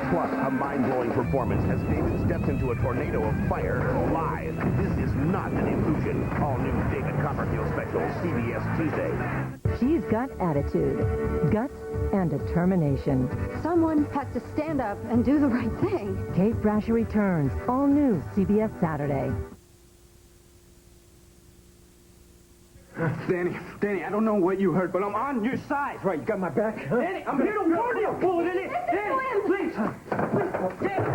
Speaker 22: Plus, a mind-blowing performance as David steps into a tornado of fire live. This is not an illusion. All new David Copperfield special, CBS Tuesday.
Speaker 1: She's got attitude, guts, and determination.
Speaker 23: Someone has to stand up and do the right thing.
Speaker 1: Kate Brasher returns, all new CBS Saturday.
Speaker 5: Danny, I don't know what you heard, but I'm on your side.
Speaker 26: Right, you got my back? Huh?
Speaker 5: Danny, I'm here to warn you. Pull it in. Danny, please. Danny,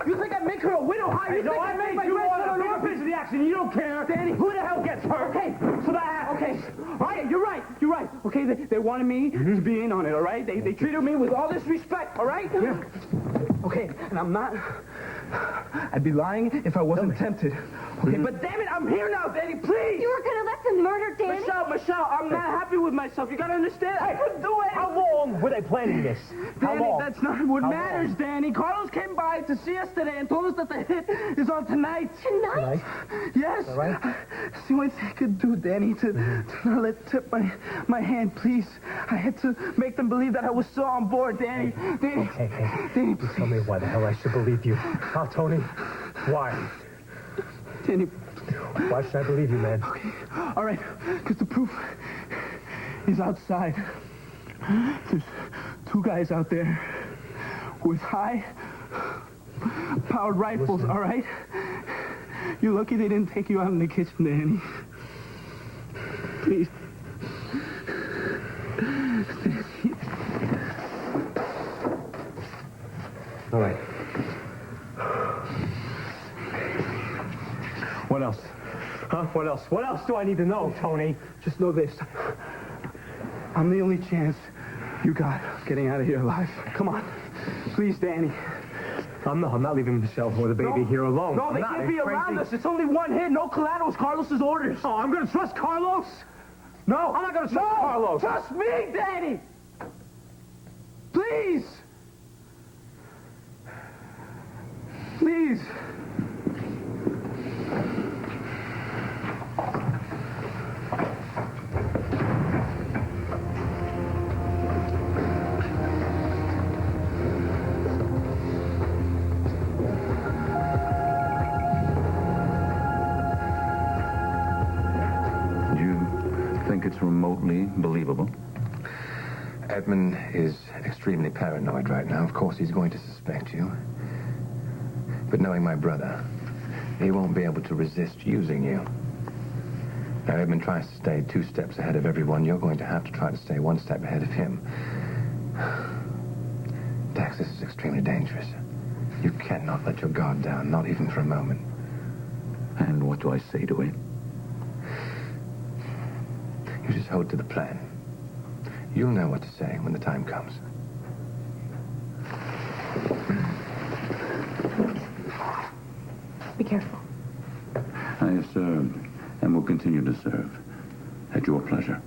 Speaker 5: you think I make her a widow? You think I make you a bigger piece of the action? You don't care. Danny, who the hell gets hurt? Okay, so that happens. Okay, all right, you're right. Okay, they wanted me to be in on it, all right? They treated me with all this respect, all right? Yeah. Okay, and I'm not... I'd be lying if I wasn't tempted. Okay, but damn it, I'm here now, Danny, please!
Speaker 23: You were gonna let them murder Danny?
Speaker 5: Michelle, I'm not happy with myself. You gotta understand. I couldn't do it.
Speaker 26: How long were they planning this?
Speaker 5: Danny, that's not what matters, Danny. Carlos came by to see us today and told us that the hit is on tonight.
Speaker 23: Tonight?
Speaker 5: Yes.
Speaker 26: All right.
Speaker 5: It's the only thing I could do, Danny, to not let tip my hand, please. I had to make them believe that I was still on board, Danny. Danny.
Speaker 26: Hey.
Speaker 5: Danny,
Speaker 26: please. Tell me why the hell I should believe you. Huh, Tony? Why?
Speaker 5: Danny.
Speaker 26: Why should I believe you, man?
Speaker 5: Okay. All right. Because the proof is outside. There's 2 guys out there with high-powered rifles, all right? You're lucky they didn't take you out in the kitchen, Danny. Please.
Speaker 26: All right. What else? Huh? What else? What else do I need to know, Tony?
Speaker 5: Just know this. I'm the only chance you got getting out of here alive. Come on. Please, Danny.
Speaker 26: I'm not leaving Michelle or the baby here alone.
Speaker 5: No, they can't be around us. It's only one hit. No collaterals. Carlos's orders.
Speaker 26: Oh, I'm going to trust Carlos?
Speaker 5: No.
Speaker 26: I'm not going to trust Carlos.
Speaker 5: Trust me, Danny. Please. Please.
Speaker 18: it's remotely believable?
Speaker 15: Edmund is extremely paranoid right now. Of course, he's going to suspect you. But knowing my brother, he won't be able to resist using you. Now, Edmund tries to stay 2 steps ahead of everyone. You're going to have to try to stay 1 step ahead of him. Dax, this is extremely dangerous. You cannot let your guard down, not even for a moment.
Speaker 18: And what do I say to him?
Speaker 15: You just hold to the plan. You'll know what to say when the time comes.
Speaker 4: Be careful.
Speaker 18: I have served and will continue to serve at your pleasure.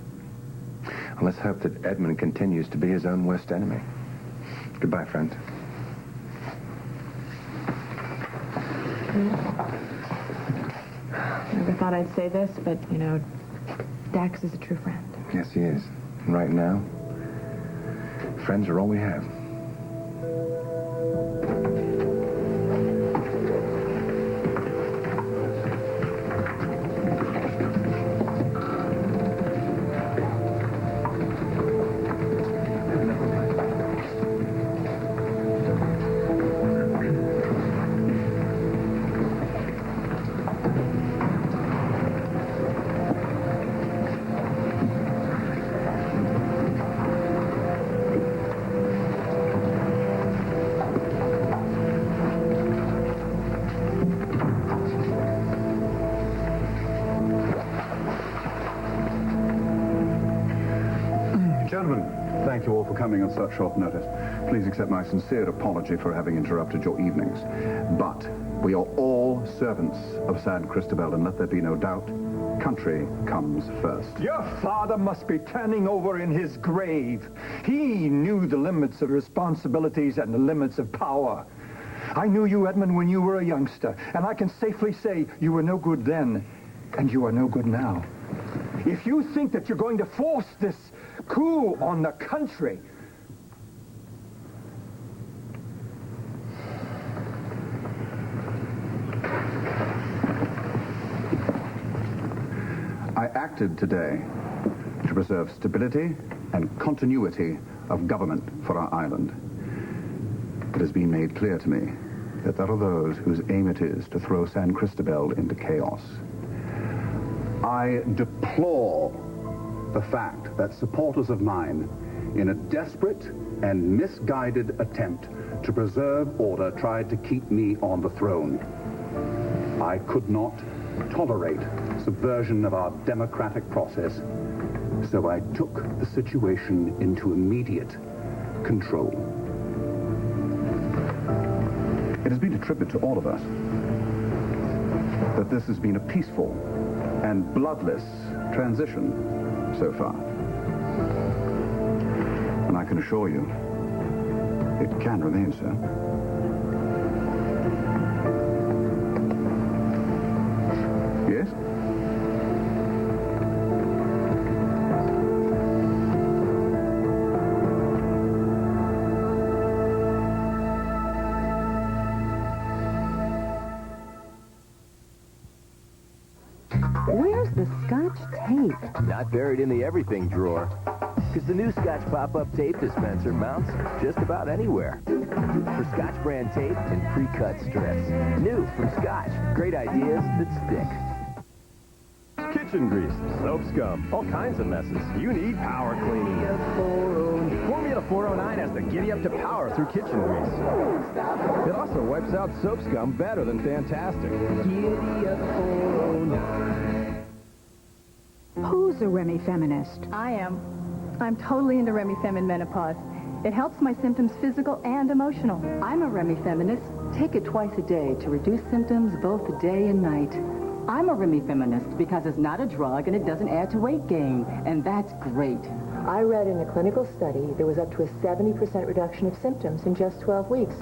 Speaker 15: Well, let's hope that Edmund continues to be his own worst enemy. Goodbye, friend.
Speaker 6: Never thought I'd say this, but, you know, Dax is a true friend.
Speaker 15: Yes, he is. And right now, friends are all we have.
Speaker 9: Gentlemen, thank you all for coming on such short notice. Please accept my sincere apology for having interrupted your evenings. But we are all servants of San Cristobal, and let there be no doubt, country comes first.
Speaker 3: Your father must be turning over in his grave. He knew the limits of responsibilities and the limits of power. I knew you, Edmund, when you were a youngster, and I can safely say you were no good then, and you are no good now. If you think that you're going to force this coup on the country,
Speaker 9: I acted today to preserve stability and continuity of government for our island. It has been made clear to me that there are those whose aim it is to throw San Cristobal into chaos. I deplore the fact that supporters of mine, in a desperate and misguided attempt to preserve order, tried to keep me on the throne. I could not tolerate subversion of our democratic process, so I took the situation into immediate control. It has been a tribute to all of us that this has been a peaceful and bloodless transition so far. And I can assure you, it can remain so. Yes?
Speaker 11: Where's the Scotch tape?
Speaker 12: Not buried in the everything drawer. Because the new Scotch pop-up tape dispenser mounts just about anywhere. For Scotch brand tape and pre-cut strips. New from Scotch. Great ideas that stick. Kitchen grease, soap scum, all kinds of messes. You need power cleaning. Formula 409 has to get you up to power through kitchen grease. It also wipes out soap scum better than fantastic. Giddy up 409.
Speaker 6: Who's a Remi-feminist? I am. I'm totally into Remi-Fem menopause. It helps my symptoms physical and emotional.
Speaker 10: I'm a Remi-feminist. Take it twice a day to reduce symptoms both day and night. I'm a Remi-feminist because it's not a drug and it doesn't add to weight gain, and that's great.
Speaker 13: I read in a clinical study there was up to a 70% reduction of symptoms in just 12 weeks.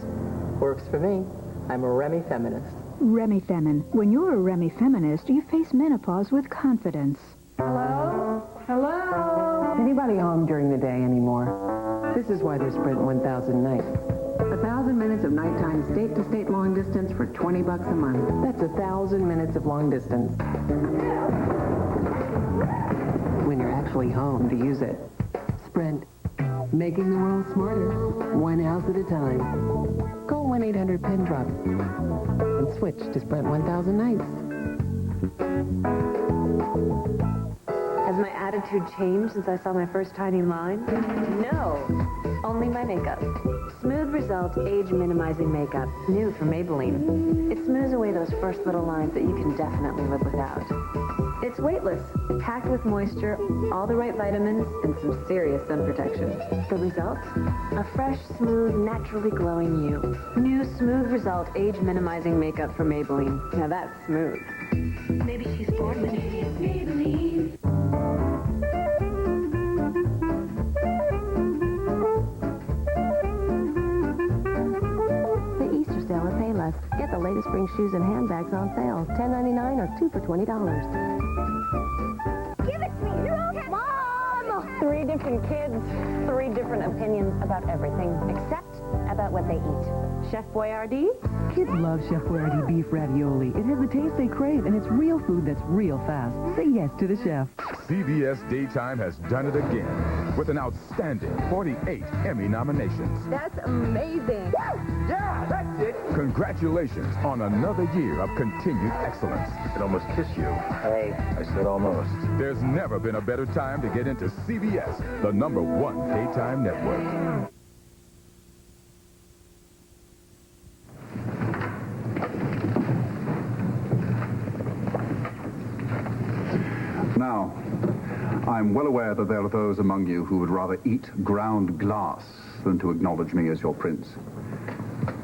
Speaker 13: Works for me. I'm a Remi-feminist.
Speaker 6: Remi-Femin. When you're a Remi-feminist, you face menopause with confidence.
Speaker 10: Hello? Hello? Anybody home during the day anymore? This is why there's Sprint 1000 night. 1,000 minutes of nighttime state-to-state long distance for $20 a month. That's 1,000 minutes of long distance. when you're actually home to use it. Sprint. Making the world smarter, one house at a time. Call 1-800-PIN-DROP and switch to Sprint 1000 nights.
Speaker 11: Has my attitude changed since I saw my first tiny line? No, only my makeup. Smooth Results Age Minimizing Makeup, new from Maybelline. It smooths away those first little lines that you can definitely live without. It's weightless, packed with moisture, all the right vitamins, and some serious sun protection. The result? A fresh, smooth, naturally glowing you. New Smooth Result Age Minimizing Makeup from Maybelline. Now that's smooth.
Speaker 2: Maybe she's bored with Maybelline.
Speaker 11: The Easter sale at Payless. Get the latest spring shoes and handbags on sale. $10.99 or 2 for $20.
Speaker 2: Give it to me. You're okay. Mom!
Speaker 11: 3 different kids, 3 different opinions about everything, except about what they eat. Chef Boyardee?
Speaker 10: Kids love Chef Boyardee beef ravioli. It has the taste they crave, and it's real food that's real fast. Say yes to the chef.
Speaker 7: CBS Daytime has done it again with an outstanding 48 Emmy nominations.
Speaker 11: That's amazing.
Speaker 7: Yeah, that's it. Congratulations on another year of continued excellence.
Speaker 15: I'd almost kiss you. Hey, I said almost.
Speaker 7: There's never been a better time to get into CBS, the #1 daytime network.
Speaker 9: Now, I'm well aware that there are those among you who would rather eat ground glass than to acknowledge me as your prince.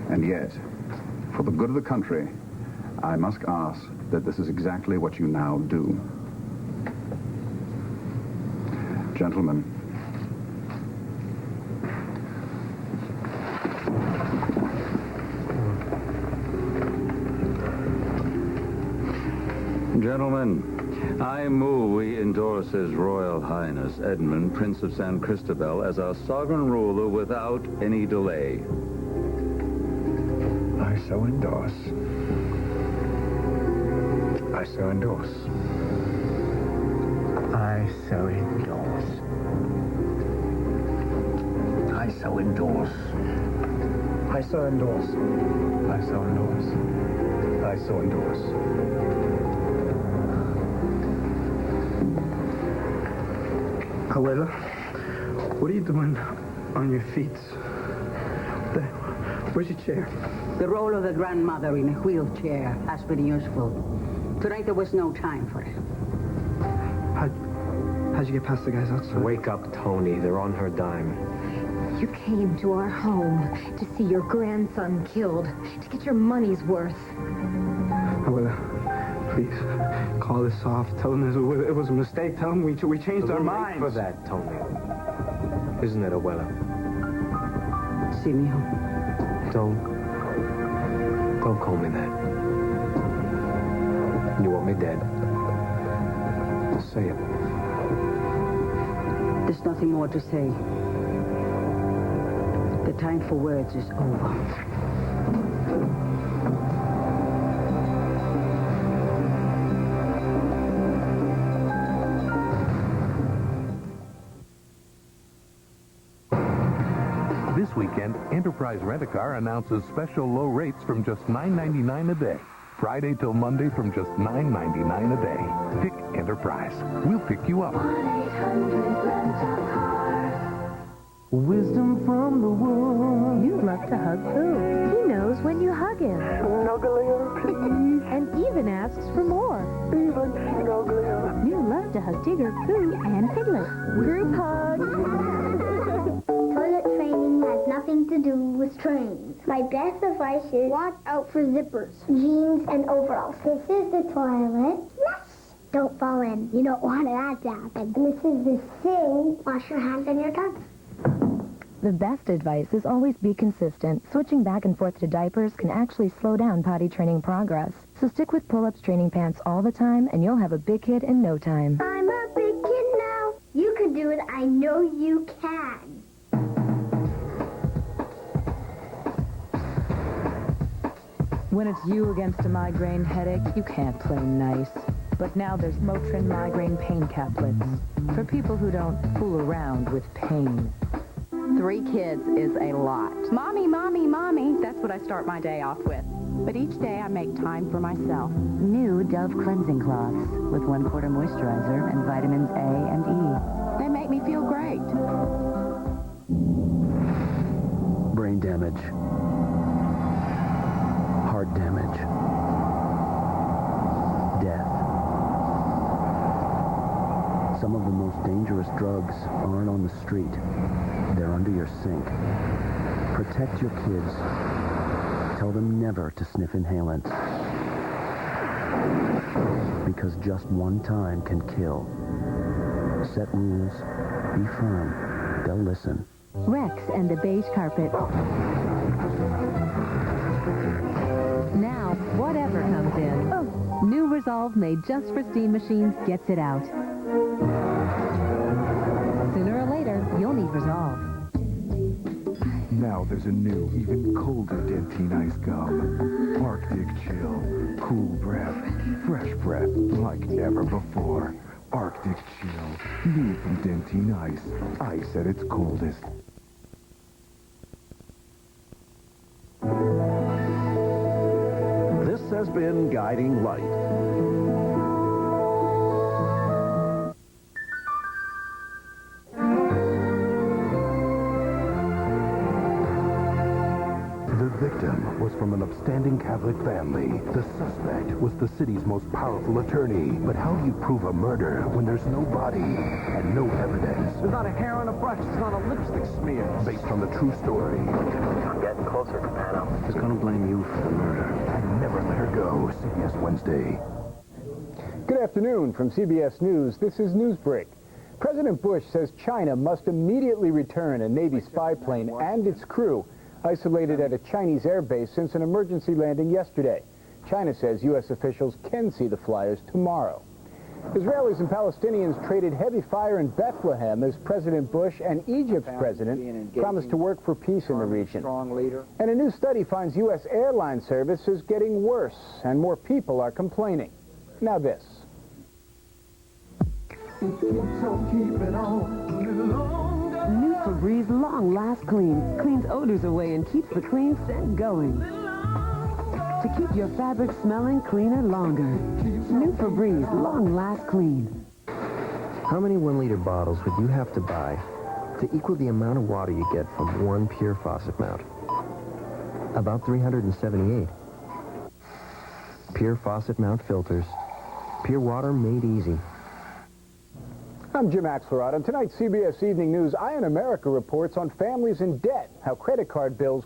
Speaker 9: And yet, for the good of the country, I must ask that this is exactly what you now do. Gentlemen,
Speaker 18: Gentlemen, I move we endorse His Royal Highness Edmund, Prince of San Cristobal, as our sovereign ruler without any delay.
Speaker 3: I so endorse. I so endorse. I so endorse. I so endorse. I so endorse. I so endorse. I so endorse.
Speaker 5: Adwella, what are you doing on your feet? Where's your chair?
Speaker 17: The role of the grandmother in a wheelchair has been useful. Tonight there was no time for it.
Speaker 5: How'd you get past the guys outside?
Speaker 12: Wake up, Tony. They're on her dime.
Speaker 1: You came to our home to see your grandson killed, to get your money's worth.
Speaker 5: Adwella, please, call this off. Tell them it was a mistake. Tell them we changed our minds.
Speaker 12: For that, Tony. Isn't it, Adwella?
Speaker 17: See me home.
Speaker 12: Don't call me that. You want me dead? Say it.
Speaker 17: There's nothing more to say. The time for words is over.
Speaker 8: This weekend, Enterprise Rent-A-Car announces special low rates from just $9.99 a day. Friday till Monday from just $9.99 a day. Pick Enterprise. We'll pick you up.
Speaker 10: Wisdom from the womb.
Speaker 1: You love to hug Pooh. He knows when you hug him.
Speaker 10: Snugglier, please.
Speaker 1: And even asks for more.
Speaker 10: Even snugglier.
Speaker 1: You love to hug Tigger, Pooh, and Piglet. Group hug.
Speaker 2: Toilet training has nothing to do with trains. My best advice is watch out for zippers, jeans, and overalls. This is the toilet. Yes. Don't fall in. You don't want that to happen. This is the sink. Wash your hands and your tongue.
Speaker 1: The best advice is always be consistent. Switching back and forth to diapers can actually slow down potty training progress. So stick with pull-ups training pants all the time, and you'll have a big kid in no time.
Speaker 2: I'm a big kid now. You can do it. I know you can.
Speaker 6: When it's you against a migraine headache, you can't play nice. But now there's Motrin migraine pain caplets for people who don't fool around with pain.
Speaker 14: 3 kids is a lot. Mommy, mommy, mommy. That's what I start my day off with. But each day I make time for myself.
Speaker 1: New Dove cleansing cloths with 1/4 moisturizer and vitamins A and E.
Speaker 14: They make me feel great.
Speaker 12: Brain damage. Heart damage. Death. Some of the most dangerous drugs aren't on the street. They're under your sink. Protect your kids. Tell them never to sniff inhalants. Because just one time can kill. Set rules. Be firm. They'll listen.
Speaker 11: Rex and the beige carpet. Now, whatever comes in. New Resolve made just for steam machines gets it out. Sooner or later, you'll need Resolve.
Speaker 8: Now there's a new, even colder Dentine Ice Gum. Arctic chill, cool breath, fresh breath like never before. Arctic chill, new from Dentine Ice. Ice at its coldest.
Speaker 22: This has been Guiding Light.
Speaker 8: The victim was from an upstanding Catholic family. The suspect was the city's most powerful attorney. But how do you prove a murder when there's no body and no evidence?
Speaker 5: There's not a hair on a brush. There's not a lipstick smear.
Speaker 8: Based on the true story.
Speaker 12: I'm getting closer, Capano. Just gonna blame you for the murder.
Speaker 8: And Never Let Her Go, CBS Wednesday.
Speaker 16: Good afternoon from CBS News. This is Newsbreak. President Bush says China must immediately return a Navy spy plane and its crew isolated at a Chinese airbase since an emergency landing yesterday. China says U.S. officials can see the flyers tomorrow. Israelis and Palestinians traded heavy fire in Bethlehem as President Bush and Egypt's president promised to work for peace in the region. And a new study finds U.S. airline service is getting worse, and more people are complaining. Now this.
Speaker 11: New Febreze Long Last Clean cleans odors away and keeps the clean scent going. To keep your fabric smelling cleaner longer. New Febreze Long Last Clean.
Speaker 12: How many 1-liter bottles would you have to buy to equal the amount of water you get from one pure faucet mount? About 378. Pure faucet mount filters. Pure water made easy.
Speaker 16: I'm Jim Axelrod. On tonight's CBS Evening News, Eye on America reports on families in debt, how credit card bills could